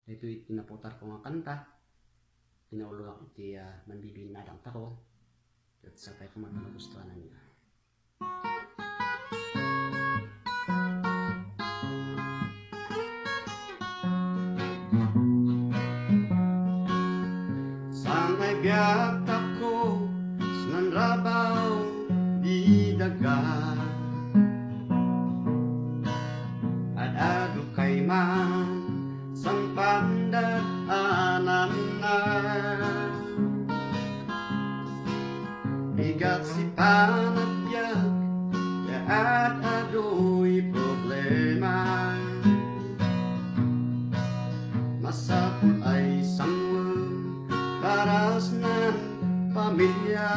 Itu inaputar ko nga kanta. Tinaulog iti manbibinadang tako. At sapay ko magpanagustuhan niya. Sangay biyak ako sanrabaw di dagat at ado kay man sang pandaanan na bigat si panagbiyak at ado'y problema masapul ay sangweng paras ng pamilya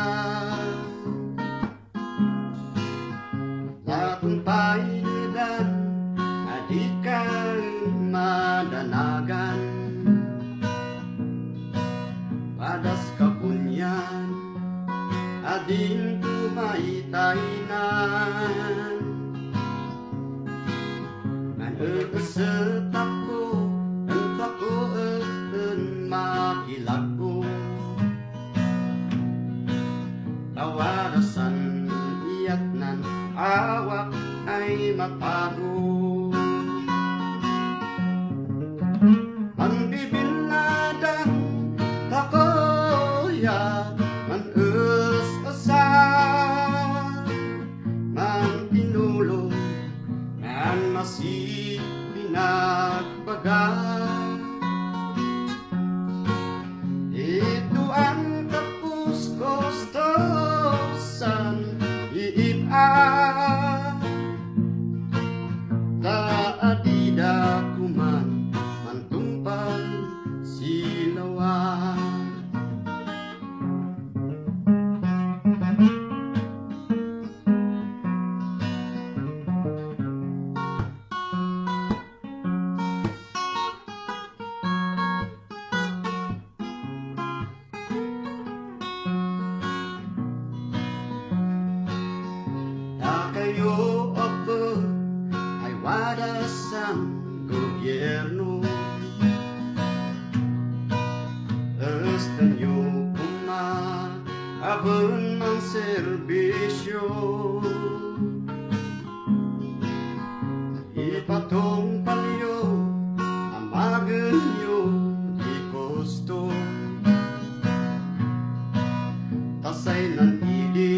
latong pailidan adikan madanagan padas kapunyan ading tumaitainan nanagkaset ako ang pakuan makilago tawarasan iyatnan awak ay mapago manbibiladang takoya manus-asa man pinulong man masih pinagbaga ito ang tapos kostosan iipa taadida kuman mantumpal silawan kayo ako ay wadas ang gobyerno hasta nyo kumahabon ng serbisyo ipatong palyo amagan nyo di kosto tasay ng idi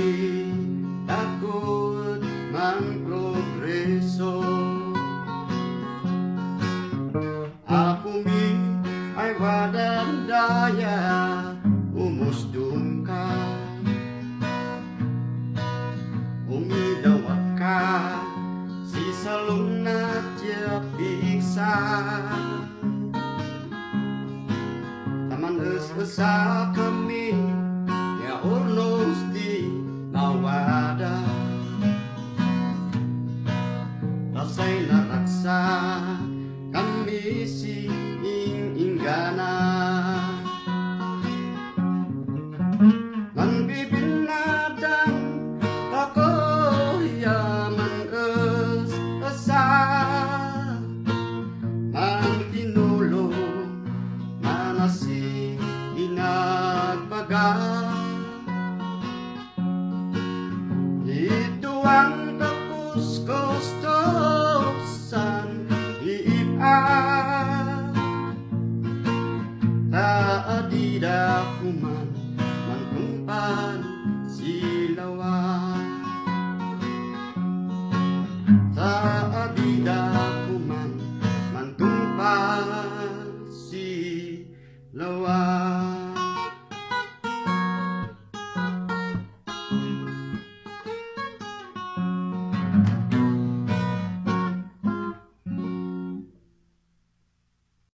takot man progreso ako mi ay wadandaya umusdong ka umidawat ka si salong na tiyapiksa taman esa kami ya ornos di nawada tasay naraksa kami si inggana manbibinadang takoya man-asa man tinulong manasi inagbaga ito ang tapos kostosan iipa taadida kuman mantumpal